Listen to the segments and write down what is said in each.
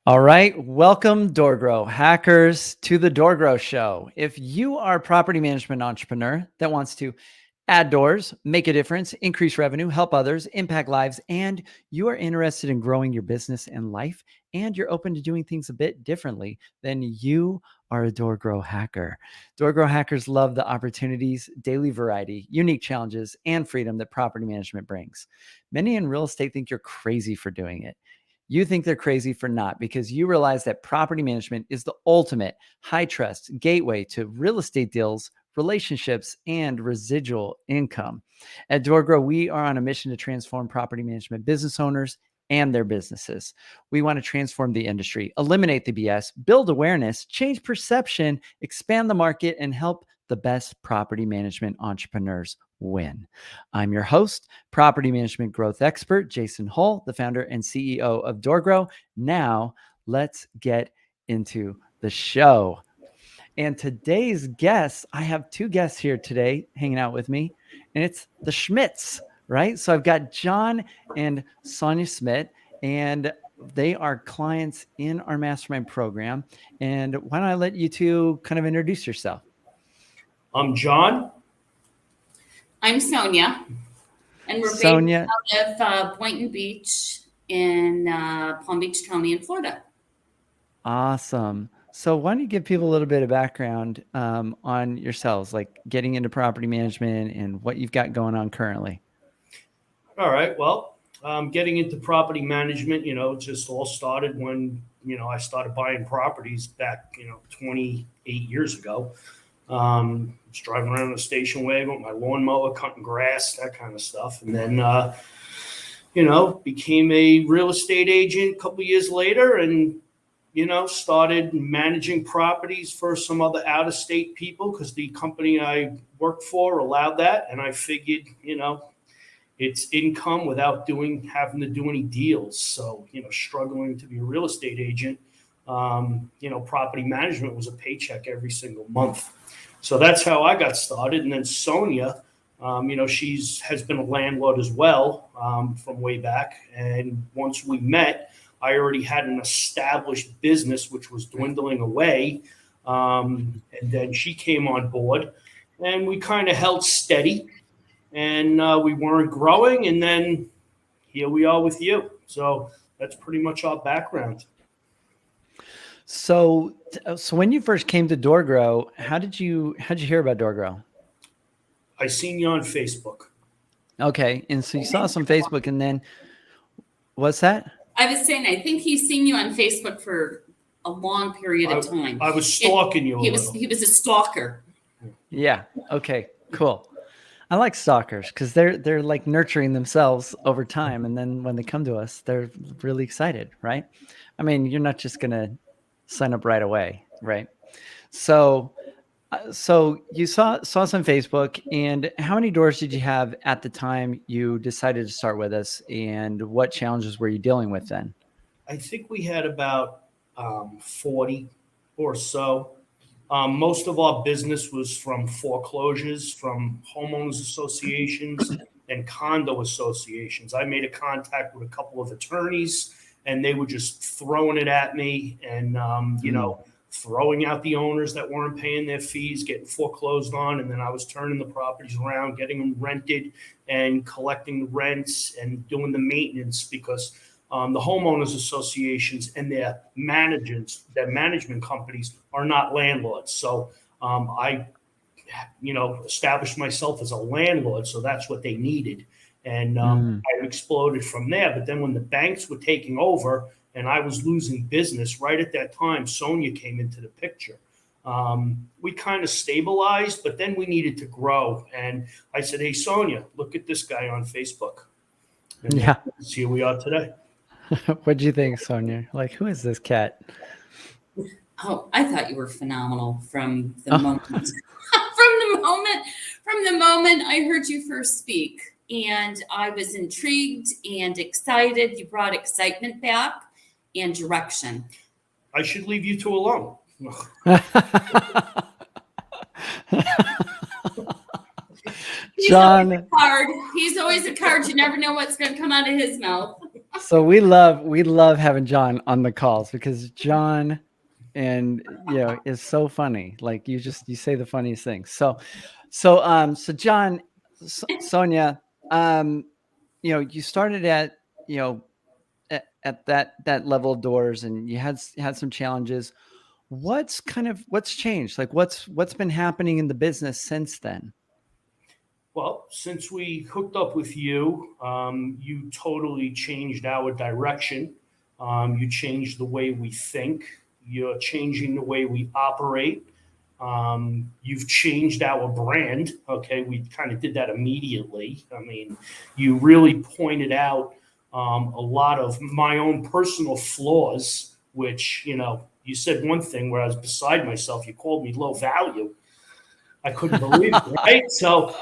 All right. Welcome, DoorGrow hackers, to the DoorGrow show. If you are a property management entrepreneur that wants to add doors, make a difference, increase revenue, help others, impact lives, and you are interested in growing your business and life, and you're open to doing things a bit differently, then you are a DoorGrow hacker. DoorGrow hackers love the opportunities, daily variety, unique challenges, and freedom that property management brings. Many in real estate think you're crazy for doing it. You think they're crazy for not, because you realize that property management is the ultimate high trust gateway to real estate deals, relationships, and residual income. At DoorGrow, we are on a mission to transform property management business owners and their businesses. We want to transform the industry, eliminate the BS, build awareness, change perception, expand the market, and help the best property management entrepreneurs win. I'm your host, property management growth expert, Jason Hull, the founder and CEO of DoorGrow. Now, let's get into the show. And today's guests, I have two guests here today hanging out with me, and it's the Schmitts, right? So I've got Jon and Sonia Schmitt, and they are clients in our mastermind program. And why don't I let you two kind of introduce yourself? I'm Jon. I'm Sonia, and we're Sonia, based out of Boynton Beach in Palm Beach County in Florida. awesome. So why don't you give people a little bit of background on yourselves, like getting into property management and what you've got going on currently? All right. Well, getting into property management, just all started when, I started buying properties back, 28 years ago. Was driving around in a station wagon with my lawnmower, cutting grass, that kind of stuff. And then, became a real estate agent a couple years later and, started managing properties for some other out-of-state people because the company I worked for allowed that. And I figured, it's income without having to do any deals. So, struggling to be a real estate agent, property management was a paycheck every single month. So that's how I got started. And then Sonia, has been a landlord as well from way back. And once we met, I already had an established business, which was dwindling away. And then she came on board and we kind of held steady and we weren't growing. And then here we are with you. So that's pretty much our background. So when you first came to DoorGrow, how'd you hear about DoorGrow? I seen you on Facebook. Okay, and so you saw us on Facebook, and then what's that? I was saying, I think he's seen you on Facebook for a long period of time. I was stalking you. He was a stalker. Yeah. Okay. Cool. I like stalkers because they're like nurturing themselves over time, and then when they come to us, they're really excited, right? I mean, you're not just gonna sign up right away, right? So you saw us on Facebook, and how many doors did you have at the time you decided to start with us, and what challenges were you dealing with then? I think we had about 40 or so. Most of our business was from foreclosures, from homeowners associations and condo associations. I made a contact with a couple of attorneys, and they were just throwing it at me and, throwing out the owners that weren't paying their fees, getting foreclosed on. And then I was turning the properties around, getting them rented and collecting the rents and doing the maintenance because the homeowners associations and their management companies are not landlords. So I established myself as a landlord. So that's what they needed. And I exploded from there. But then when the banks were taking over and I was losing business right at that time, Sonia came into the picture. We kind of stabilized, but then we needed to grow. And I said, hey, Sonia, look at this guy on Facebook. And Yeah. here we are today. What'd you think, Sonia? Like, who is this cat? Oh, I thought you were phenomenal from the moment. From the moment I heard you first speak. And I was intrigued and excited. You brought excitement back and direction. I should leave you two alone. Jon, He's always a card. You never know what's going to come out of his mouth. So we love having John on the calls because John is so funny. Like you say the funniest things. So John, Sonia, you started at, at that level of doors, and you had some challenges. What's changed? Like what's been happening in the business since then? Well, since we hooked up with you, you totally changed our direction. You changed the way we think. You're changing the way we operate. You've changed our brand. Okay, we kind of did that immediately. I mean, you really pointed out a lot of my own personal flaws, which, you said one thing where I was beside myself. You called me low value. I couldn't believe it, right? So,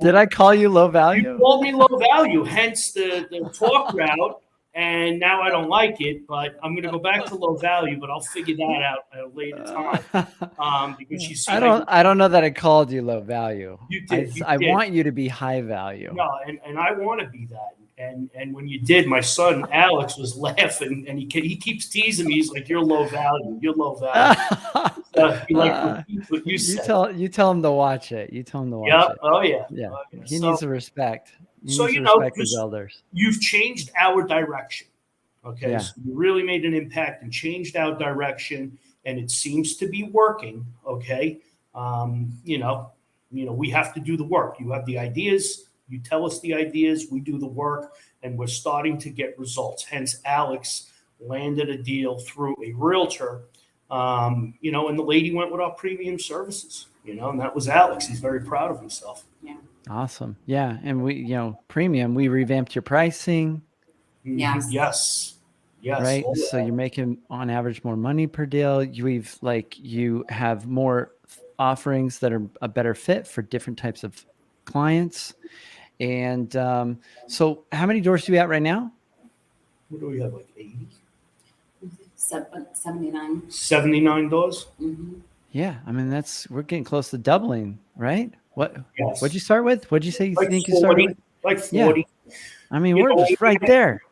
Did I call you low you value? called me low value, hence the talk route. And now I don't like it, but I'm going to go back to low value, but I'll figure that out at a later time. Because you see, I don't know that I called you low value. you did. I want you to be high value. No, and I want to be that. And when you did, my son Alex was laughing, and he keeps teasing me. He's like, "You're low value. You're low value." He repeats what you said. You tell him to watch it. You tell him to watch Yeah. it. Oh yeah. Yeah. Okay. He needs to respect. He So needs to respect his elders. You've changed our direction. Okay, Yeah. so you really made an impact and changed our direction, and it seems to be working. Okay, we have to do the work. You have the ideas, you tell us the ideas, we do the work, and we're starting to get results. Hence, Alex landed a deal through a realtor, and the lady went with our premium services. And that was Alex. He's very proud of himself. Yeah. Awesome. Yeah, and we, premium. We revamped your pricing. Yes. Yes. Yes. Right. Oh, So yeah. you're making on average more money per deal. You have more offerings that are a better fit for different types of clients. And so how many doors do you at right now? What do we have, like 80? 79. 79 doors? Mm-hmm. Yeah. I mean, we're getting close to doubling, right? Yes. What'd you start with? What'd you say you Like think 40, you started with? like 40. Yeah. I mean, we're just right there.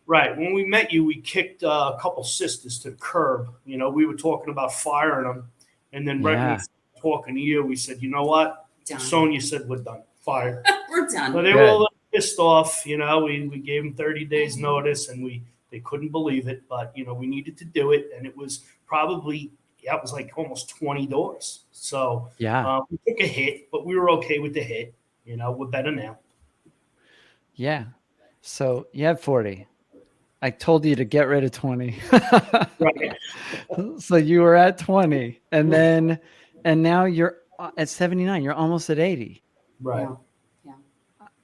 Right. When we met you, we kicked a couple sisters to the curb. We were talking about firing them. And then right when we started talking to you, we said, you know what? Done. Sonia said, we're done. Fired. We're done. But they were a little pissed off. We gave them 30 days notice, and they couldn't believe it. But, we needed to do it. And it was probably, it was like almost 20 doors. So we took a hit, but we were okay with the hit. We're better now. Yeah. So you have 40. I told you to get rid of 20. Right. So you were at 20, and now you're at 79. You're almost at 80. Right. Yeah.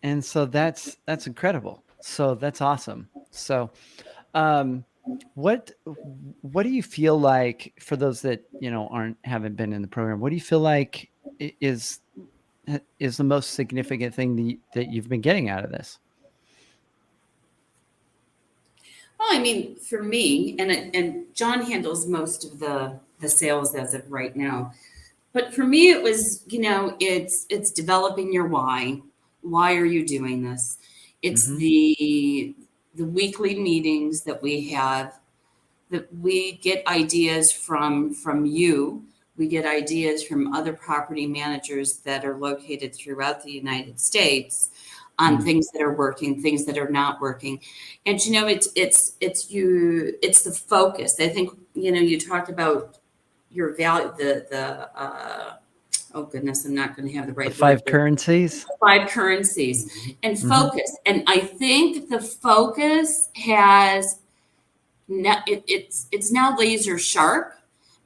And so that's incredible. So that's awesome. So, what do you feel like, for those that haven't been in the program? What do you feel like is the most significant thing that you've been getting out of this? Well, I mean, for me, and John handles most of the sales as of right now, but for me, it was, it's developing your why. Why are you doing this? It's the weekly meetings that we have, that we get ideas from you. We get ideas from other property managers that are located throughout the United States on things that are working, things that are not working. And, it's the focus. I think, you talked about your value, oh goodness, I'm not going to have the right The 5 word. currencies. 5 currencies and focus. And I think the focus has, it's now laser sharp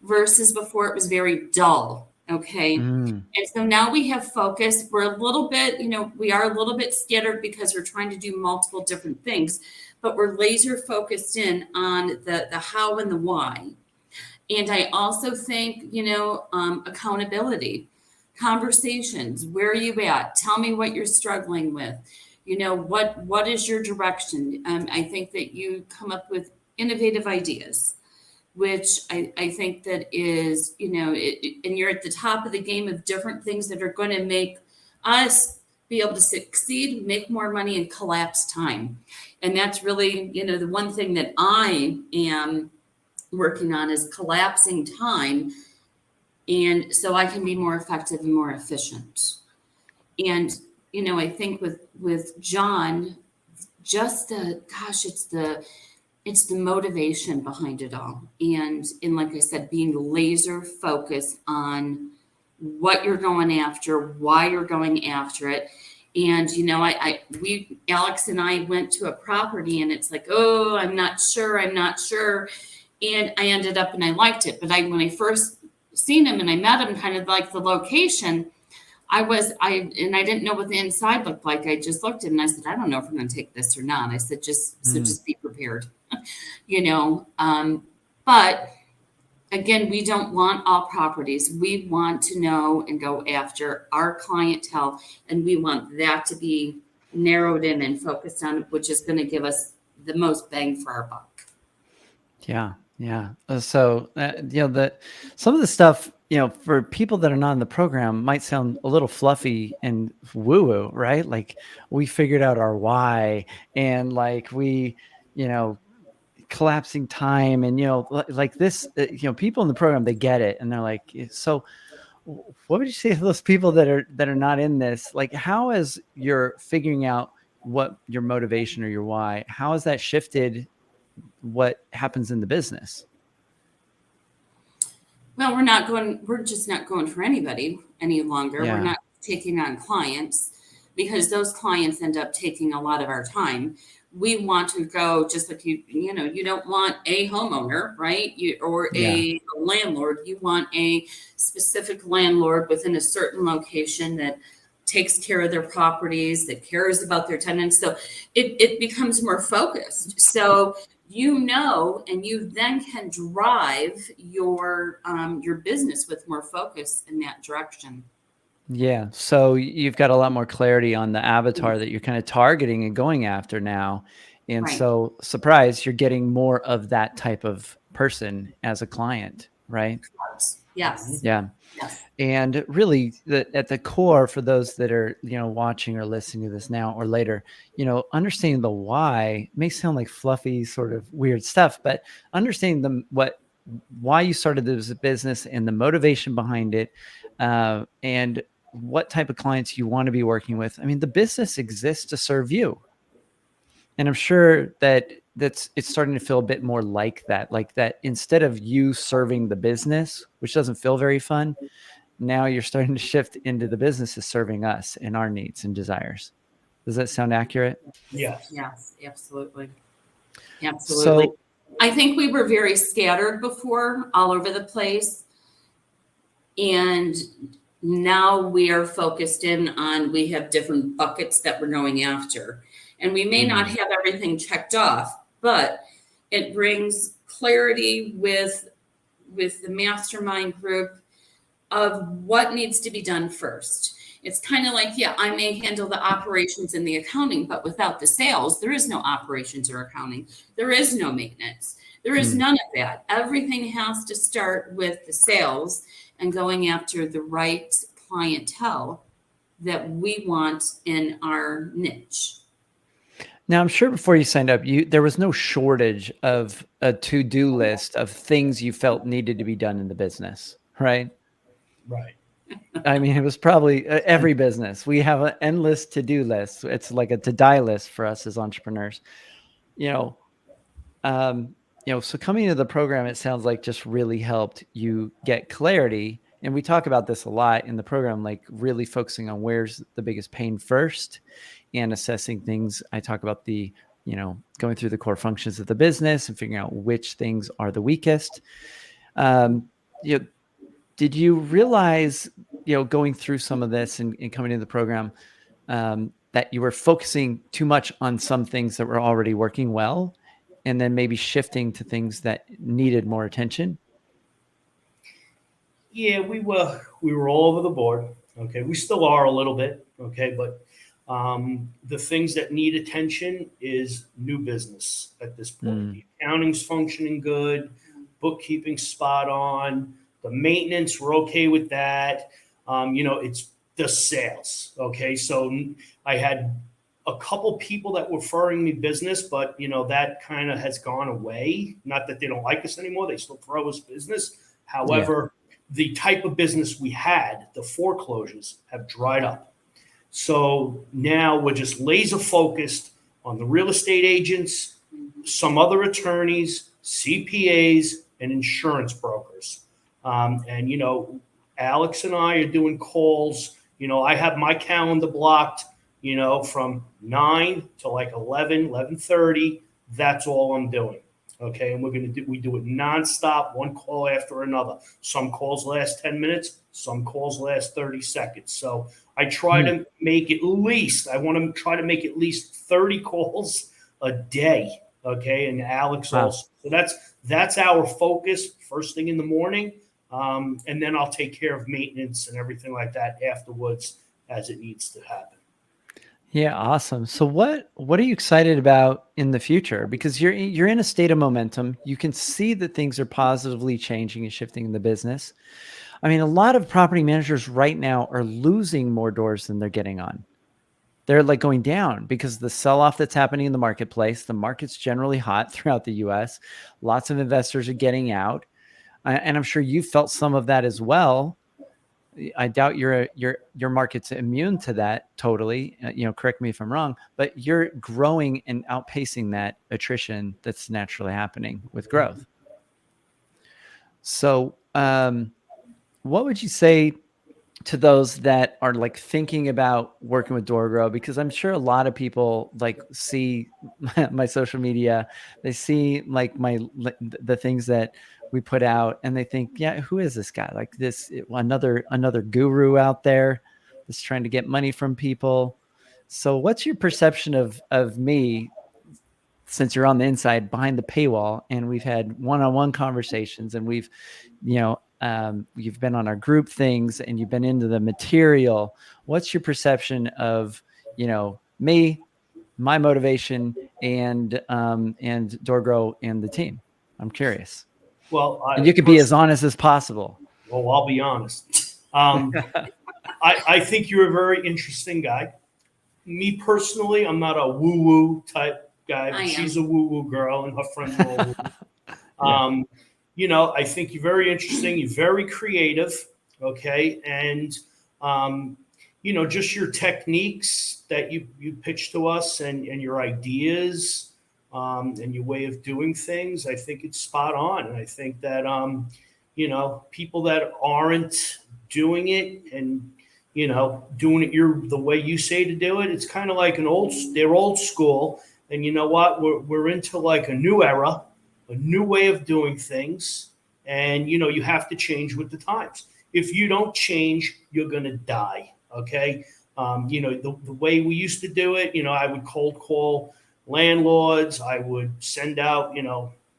versus before it was very dull. Okay. And so now we have focus. We're a little bit, we are a little bit scattered because we're trying to do multiple different things, but we're laser focused in on the how and the why. And I also think, accountability, conversations. Where are you at? Tell me what you're struggling with. What is your direction? I think that you come up with innovative ideas, which I think that is, and you're at the top of the game of different things that are going to make us be able to succeed, make more money, and collapse time. And that's really, the one thing that I am working on is collapsing time. And so I can be more effective and more efficient. And, I think with John, just it's the motivation behind it all. And like I said, being laser focused on what you're going after, why you're going after it. And, Alex and I went to a property and it's like, oh, I'm not sure. And I ended up and I liked it. But when I first seen him and I met him, kind of like the location, I didn't know what the inside looked like. I just looked at it and I said, I don't know if I'm going to take this or not. I said, just be prepared, but again, we don't want all properties. We want to know and go after our clientele, and we want that to be narrowed in and focused on, which is going to give us the most bang for our buck. Yeah. Yeah. So, some of the stuff, for people that are not in the program might sound a little fluffy and woo woo, right? Like we figured out our why and like we, collapsing time and, like this, people in the program, they get it. And they're like, so what would you say to those people that are not in this? Like, how is your figuring out what your motivation or your why, how has that shifted what happens in the business? Well, we're just not going for anybody any longer. Yeah. We're not taking on clients because those clients end up taking a lot of our time. We want to go just like you don't want a homeowner, right? A landlord. You want a specific landlord within a certain location that takes care of their properties, that cares about their tenants. So it becomes more focused. So and you then can drive your business with more focus in that direction. Yeah. So you've got a lot more clarity on the avatar that you're kind of targeting and going after now. And right. So surprise, you're getting more of that type of person as a client, right? Yes. Yeah. Yes. And really at the core for those that are, watching or listening to this now or later, understanding the why may sound like fluffy sort of weird stuff, but understanding why you started this business and the motivation behind it, and what type of clients you want to be working with. I mean, the business exists to serve you. And I'm sure it's starting to feel a bit more like that instead of you serving the business, which doesn't feel very fun. Now you're starting to shift into the business is serving us and our needs and desires. Does that sound accurate? Yes. Yes, absolutely. Absolutely. So, I think we were very scattered before, all over the place. And now we are focused in on, we have different buckets that we're going after. And we may not have everything checked off, but it brings clarity with the mastermind group of what needs to be done first. It's kind of like, I may handle the operations and the accounting, but without the sales, there is no operations or accounting. There is no maintenance. There is none of that. Everything has to start with the sales and going after the right clientele that we want in our niche. Now, I'm sure before you signed up, there was no shortage of a to-do list of things you felt needed to be done in the business, right? Right. I mean, it was probably every business. We have an endless to-do list. It's like a to-die list for us as entrepreneurs. So coming into the program, it sounds like just really helped you get clarity. And we talk about this a lot in the program, like really focusing on where's the biggest pain first and assessing things. I talk about going through the core functions of the business and figuring out which things are the weakest. Did you realize, going through some of this and coming into the program, that you were focusing too much on some things that were already working well, and then maybe shifting to things that needed more attention? Yeah, we were all over the board. Okay, we still are a little bit. Okay, but the things that need attention is new business at this point. The accounting's functioning good, bookkeeping spot on. The maintenance, we're okay with that. It's the sales. Okay. So I had a couple people that were referring me business, but that kind of has gone away. Not that they don't like us anymore. They still throw us business. However, the type of business we had, the foreclosures, have dried up. So now we're just laser focused on the real estate agents, some other attorneys, CPAs, and insurance brokers. And Alex and I are doing calls. I have my calendar blocked, from 9 to like 11:30. That's all I'm doing. Okay. And we do it nonstop, one call after another. Some calls last 10 minutes, some calls last 30 seconds. So I try to make at least 30 calls a day. Okay. And Alex also. So that's our focus first thing in the morning. And then I'll take care of maintenance and everything like that afterwards as it needs to happen. Yeah, awesome. So what are you excited about in the future? Because you're in a state of momentum. You can see that things are positively changing and shifting in the business. I mean, a lot of property managers right now are losing more doors than they're getting on. They're like going down because the sell-off that's happening in the marketplace. The market's generally hot throughout the US. Lots of investors are getting out. And I'm sure you felt some of that as well. I doubt your market's immune to that totally. Correct me if I'm wrong, but you're growing and outpacing that attrition that's naturally happening with growth. So, what would you say to those that are like thinking about working with DoorGrow? Because I'm sure a lot of people like see my social media, they see like the things that we put out, and they think, yeah, who is this guy? Like another guru out there that's trying to get money from people. So what's your perception of me, since you're on the inside behind the paywall, and we've had one-on-one conversations, and you've been on our group things, and you've been into the material. What's your perception of, me, my motivation, and DoorGrow and the team? I'm curious. Well, and you could be as honest as possible. Well, I'll be honest. I think you're a very interesting guy. Me personally, I'm not a woo-woo type guy. She's a woo-woo girl, and her friends are all woo-woo. I think you're very interesting. You're very creative. Okay. And, just your techniques that you pitch to us and your ideas, and your way of doing things, I think it's spot on. And I think that, people that aren't doing it and, doing it the way you say to do it, it's kind of like they're old school. And you know what? We're into like a new era, a new way of doing things. And, you have to change with the times. If you don't change, you're going to die. Okay. The way we used to do it, I would cold call landlords. I would send out,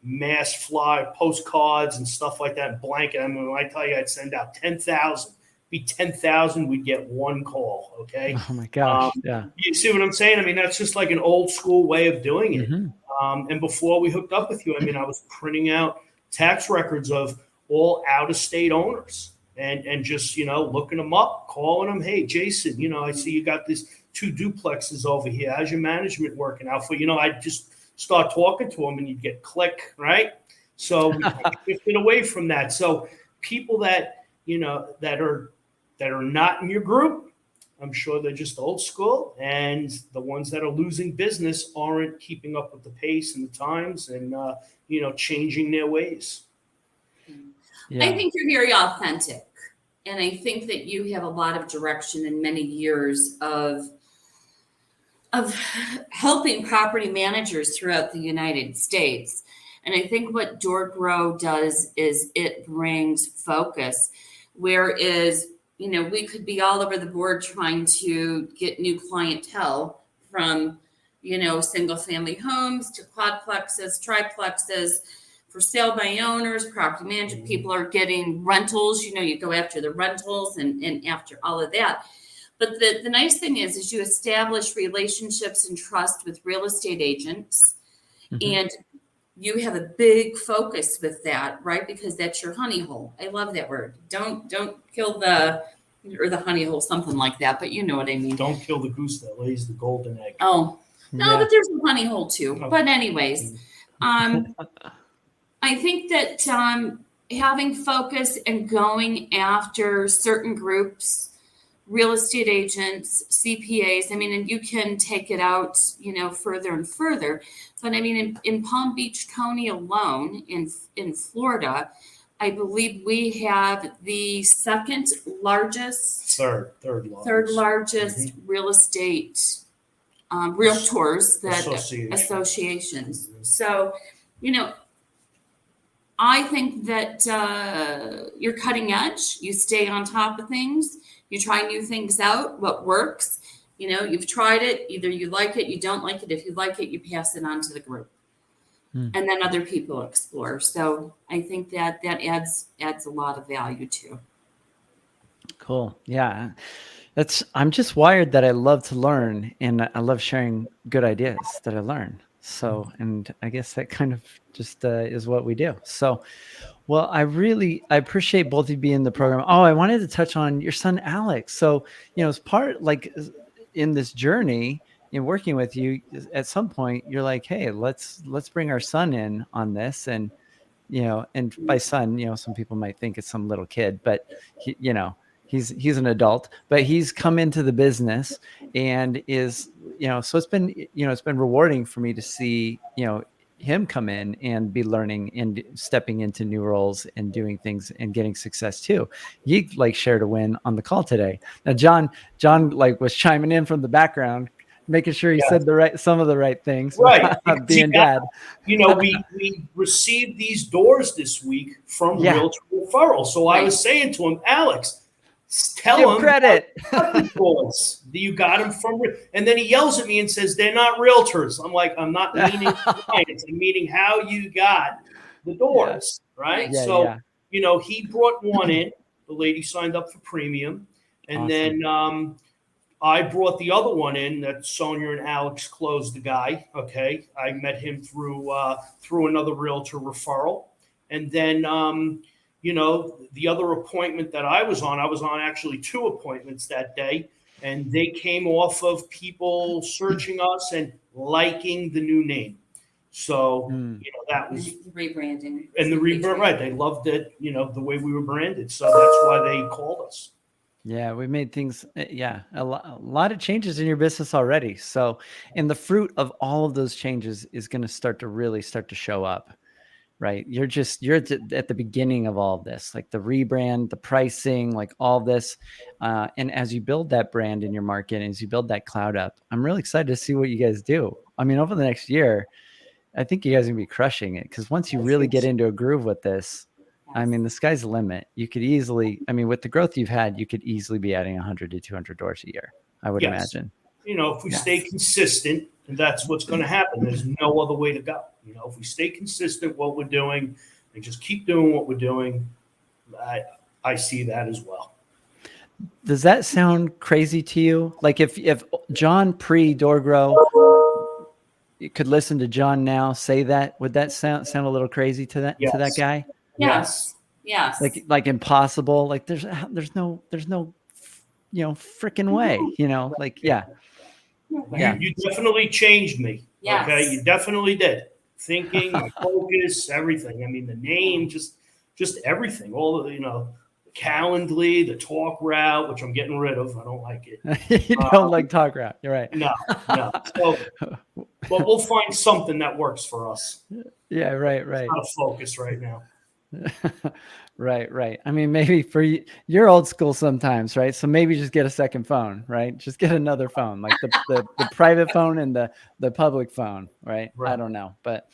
mass fly postcards and stuff like that, blanket. I mean, when I tell you I'd send out 10,000, be 10,000, we'd get one call. Okay. Oh my gosh. Yeah. You see what I'm saying? I mean, that's just like an old school way of doing it. Mm-hmm. And before we hooked up with you, I mean, I was printing out tax records of all out of state owners and just, looking them up, calling them. Hey, Jason, I see you got this 2 duplexes over here. How's your management working out for? I just start talking to them and you'd get click, right? So we shifted away from that. So people that, that are not in your group, I'm sure they're just old school. And the ones that are losing business aren't keeping up with the pace and the times and, changing their ways. Yeah. I think you're very authentic. And I think that you have a lot of direction and many years of helping property managers throughout the United States. And I think what DoorGrow does is it brings focus, whereas, we could be all over the board trying to get new clientele from, single family homes to quadplexes, triplexes, for sale by owners, property management. People are getting rentals, you go after the rentals and after all of that. But the nice thing is you establish relationships and trust with real estate agents, mm-hmm. and you have a big focus with that, right? Because that's your honey hole. I love that word. Don't kill the or the honey hole, something like that. But you know what I mean. Don't kill the goose that lays the golden egg. Oh, no, Yeah. but there's a honey hole too. Oh. But anyways, I think that having focus and going after certain groups, real estate agents, CPAs, I mean, and you can take it out, further and further. But I mean, in Palm Beach County alone, in Florida, I believe we have the third largest real estate realtors associations. So, I think that you're cutting edge. You stay on top of things. You try new things out. What works? You've tried it. Either you like it, you don't like it. If you like it, you pass it on to the group, and then other people explore. So I think that adds a lot of value too. Cool. Yeah. I'm just wired that I love to learn, and I love sharing good ideas that I learn. So, and I guess that kind of just is what we do. So, well, I appreciate both of you being in the program. Oh, I wanted to touch on your son, Alex. So, as part, like, in this journey in working with you, at some point you're like, hey, let's bring our son in on this. And, and by son, some people might think it's some little kid, but he's an adult, but he's come into the business and is, so it's been rewarding for me to see, him come in and be learning and stepping into new roles and doing things and getting success too. He shared a win on the call today. Now, John was chiming in from the background, making sure he said some of the right things. Right. Being dad. We received these doors this week from Realtor Referral. So I was saying to him, Alex, tell him credit. You got them from, and then he yells at me and says, they're not realtors. I'm like, I'm not meaning clients. I'm meaning how you got the doors, right? Yeah, so, he brought one in. The lady signed up for premium. And then I brought the other one in that Sonia and Alex closed the guy. Okay. I met him through another realtor referral. And then, the other appointment that I was on actually 2 appointments that day, and they came off of people searching us and liking the new name. So, that was rebranding. And the rebrand, right. They loved it, the way we were branded. So that's why they called us. Yeah, we made things, a lot of changes in your business already. So, and the fruit of all of those changes is going to start to show up, right? You're at the beginning of all of this, like the rebrand, the pricing, like all this. And as you build that brand in your market, and as you build that cloud up, I'm really excited to see what you guys do. I mean, over the next year, I think you guys are going to be crushing it, because once you really get into a groove with this, I mean, the sky's the limit. You could easily, with the growth you've had, you could easily be adding 100 to 200 doors a year, I would imagine. If we stay consistent, and that's what's going to happen. There's no other way to go. If we stay consistent what we're doing and just keep doing what we're doing, I see that as well. Does that sound crazy to you? Like if John pre-DoorGrow could listen to John now say that, would that sound a little crazy to that to that guy? Yes. Like impossible. Like there's no freaking way. You definitely changed me. Yes. Okay, you definitely did. Thinking, my focus, everything. I mean, the name, just everything. All the Calendly, the talk route, which I'm getting rid of. I don't like it. You don't like talk route. You're right. No. So, but we'll find something that works for us. Yeah, right. It's not a focus right now. Right. I mean, maybe for you, you're old school sometimes, right? So maybe just get a second phone, right? Just get another phone, like the private phone and the public phone, right? I don't know, but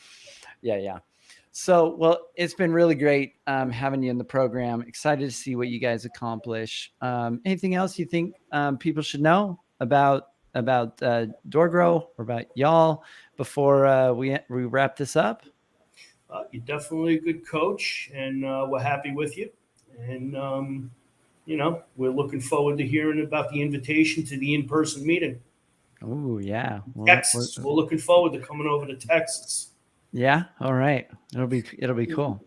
yeah. So, well, it's been really great having you in the program. Excited to see what you guys accomplish. Anything else you think people should know about DoorGrow or about y'all before we wrap this up? You're definitely a good coach, and we're happy with you. And, we're looking forward to hearing about the invitation to the in-person meeting. Oh, yeah. Well, Texas. We're looking forward to coming over to Texas. Yeah. All right. It'll be cool.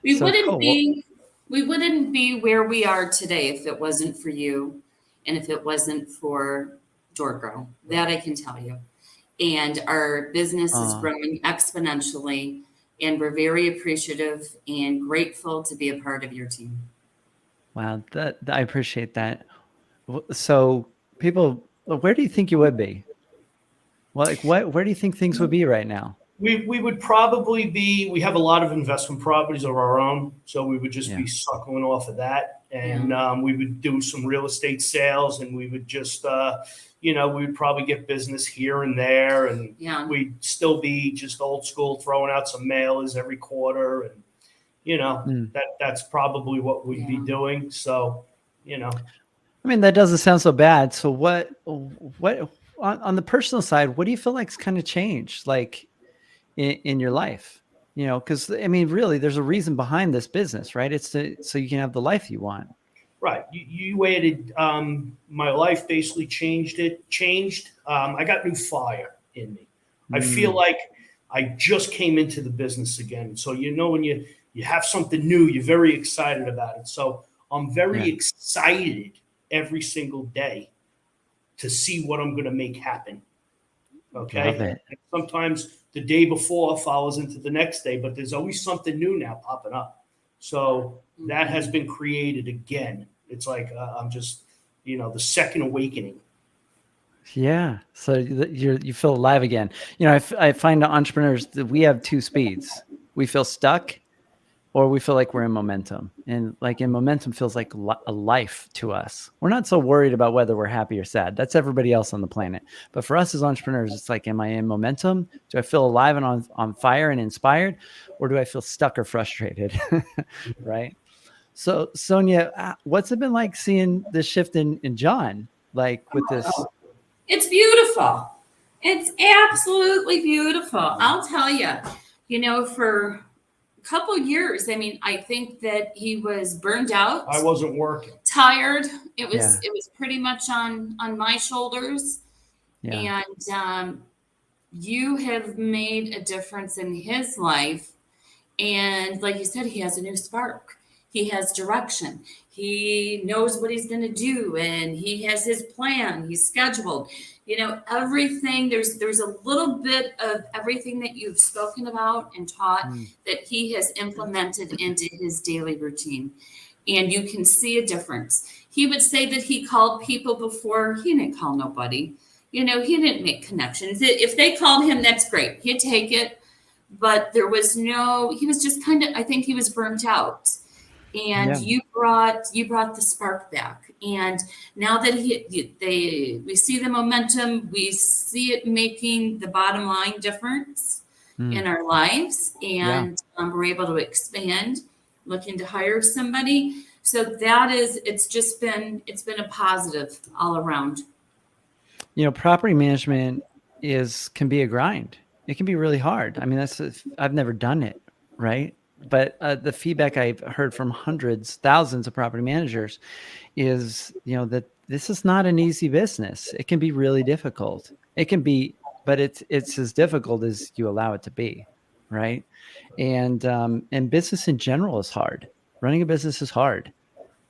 We wouldn't be We wouldn't be where we are today if it wasn't for you and if it wasn't for DoorGrow. That I can tell you. And our business is Oh, growing exponentially, and we're very appreciative and grateful to be a part of your team. wow. I appreciate that. So people, where do you think you would be? Well, like where do you think things would be right now? We would probably be, we have a lot of investment properties of our own, so we would just Yeah. be suckling off of that. And we would do some real estate sales, and we would just, we would probably get business here and there. And Yeah. we'd still be just old school, throwing out some mailers every quarter. And, that's probably what we'd be doing. So, I mean, that doesn't sound so bad. So what on the personal side, what do you feel like's kind of changed like in your life? Because I mean, really, there's a reason behind this business, right? It's so you can have the life you want. right. You added, my life basically changed. I got new fire in me. I feel like I just came into the business again. So, when you have something new, you're very excited about it. So I'm very excited every single day to see what I'm going to make happen. Okay. Love it. And sometimes the day before follows into the next day, but there's always something new now popping up. So that has been created again. It's like, I'm just, the second awakening. Yeah. So you feel alive again. I find entrepreneurs that we have two speeds. We feel stuck, or we feel like we're in momentum. And like in momentum feels like a life to us. We're not so worried about whether we're happy or sad. That's everybody else on the planet. But for us as entrepreneurs, it's like, am I in momentum? Do I feel alive and on fire and inspired? Or do I feel stuck or frustrated? Right. So Sonia, what's it been like seeing the shift in John, like with this? It's beautiful. It's absolutely beautiful. I'll tell you, for couple years. I mean, I think that he was burned out. I wasn't working. Tired. It was pretty much on my shoulders. Yeah. And you have made a difference in his life. And like you said, he has a new spark. He has direction. He knows what he's going to do, and he has his plan. He's scheduled. Everything. There's a little bit of everything that you've spoken about and taught that he has implemented into his daily routine, and you can see a difference. He would say that he called people before. He didn't call nobody. He didn't make connections. If they called him, that's great. He'd take it. But he was just kind of, I think he was burnt out. And you brought the spark back. And now that we see the momentum, we see it making the bottom line difference in our lives. And we're able to expand, looking to hire somebody. So it's been a positive all around. Property management can be a grind. It can be really hard. I mean, I've never done it, right? But the feedback I've heard from thousands of property managers is, that this is not an easy business. It can be really difficult. It can be, but it's as difficult as you allow it to be, right? And business in general is hard. Running a business is hard.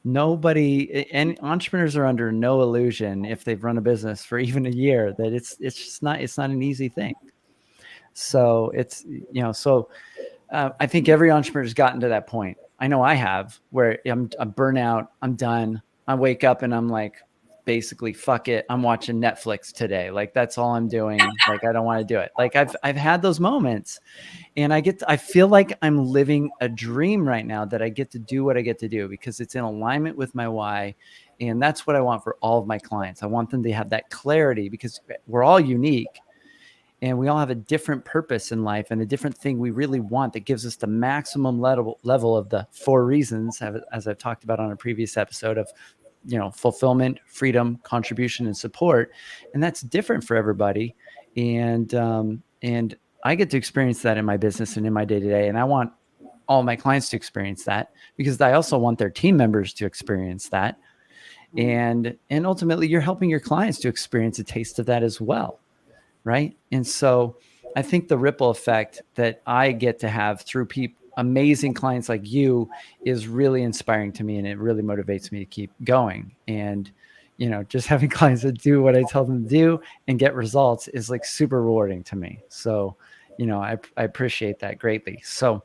And entrepreneurs are under no illusion if they've run a business for even a year that it's not an easy thing. So I think every entrepreneur has gotten to that point. I know I have, where I'm burnout. I'm done. I wake up and I'm like, basically, fuck it. I'm watching Netflix today. Like, that's all I'm doing. Like, I don't want to do it. Like, I've had those moments, and I feel like I'm living a dream right now, that I get to do what I get to do because it's in alignment with my why. And that's what I want for all of my clients. I want them to have that clarity, because we're all unique. And we all have a different purpose in life and a different thing we really want that gives us the maximum level of the 4 reasons, as I've talked about on a previous episode, of, fulfillment, freedom, contribution, and support. And that's different for everybody. And I get to experience that in my business and in my day-to-day. And I want all my clients to experience that, because I also want their team members to experience that. And ultimately, you're helping your clients to experience a taste of that as well. Right. And so I think the ripple effect that I get to have through amazing clients like you is really inspiring to me, and it really motivates me to keep going. And, just having clients that do what I tell them to do and get results is like super rewarding to me. So, I appreciate that greatly. So,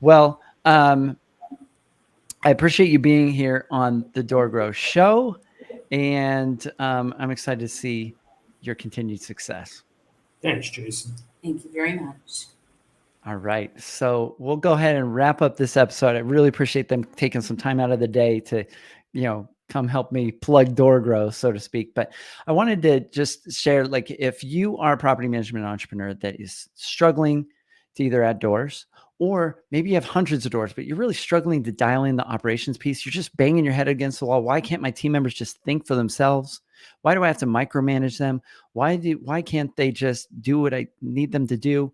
well, I appreciate you being here on the DoorGrow show, and I'm excited to see your continued success. Thanks, Jason. Thank you very much. All right. So we'll go ahead and wrap up this episode. I really appreciate them taking some time out of the day to, come help me plug DoorGrow, so to speak. But I wanted to just share, like, if you are a property management entrepreneur that is struggling to either add doors, or maybe you have hundreds of doors, but you're really struggling to dial in the operations piece. You're just banging your head against the wall. Why can't my team members just think for themselves? Why do I have to micromanage them? Why can't they just do what I need them to do?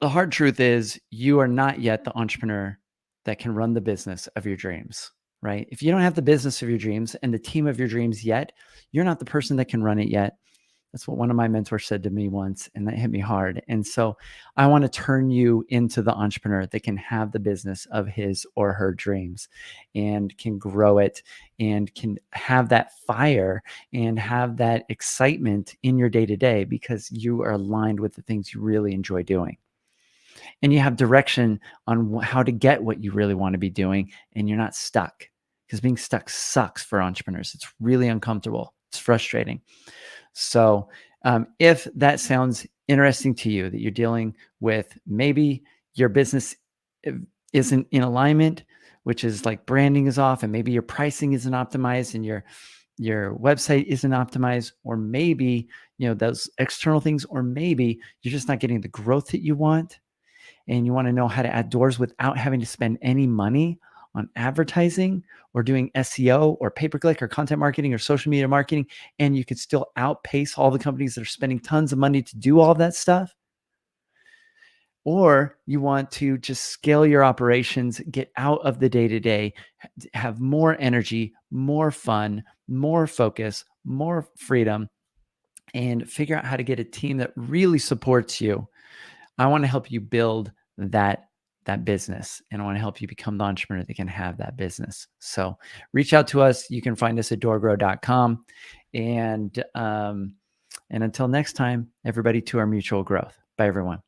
The hard truth is you are not yet the entrepreneur that can run the business of your dreams, right? If you don't have the business of your dreams and the team of your dreams yet, you're not the person that can run it yet. That's what one of my mentors said to me once, and that hit me hard. And so I want to turn you into the entrepreneur that can have the business of his or her dreams and can grow it and can have that fire and have that excitement in your day-to-day because you are aligned with the things you really enjoy doing. And you have direction on how to get what you really want to be doing, and you're not stuck, because being stuck sucks for entrepreneurs. It's really uncomfortable. It's frustrating. So if that sounds interesting to you, that you're dealing with maybe your business isn't in alignment, which is like branding is off, and maybe your pricing isn't optimized and your website isn't optimized, or maybe, those external things, or maybe you're just not getting the growth that you want, and you want to know how to add doors without having to spend any money on advertising or doing SEO or pay-per-click or content marketing or social media marketing, and you can still outpace all the companies that are spending tons of money to do all of that stuff. Or you want to just scale your operations, get out of the day-to-day, have more energy, more fun, more focus, more freedom, and figure out how to get a team that really supports you. I want to help you build that business, and I want to help you become the entrepreneur that can have that business. So reach out to us. You can find us at doorgrow.com. And until next time, everybody, to our mutual growth. Bye, everyone.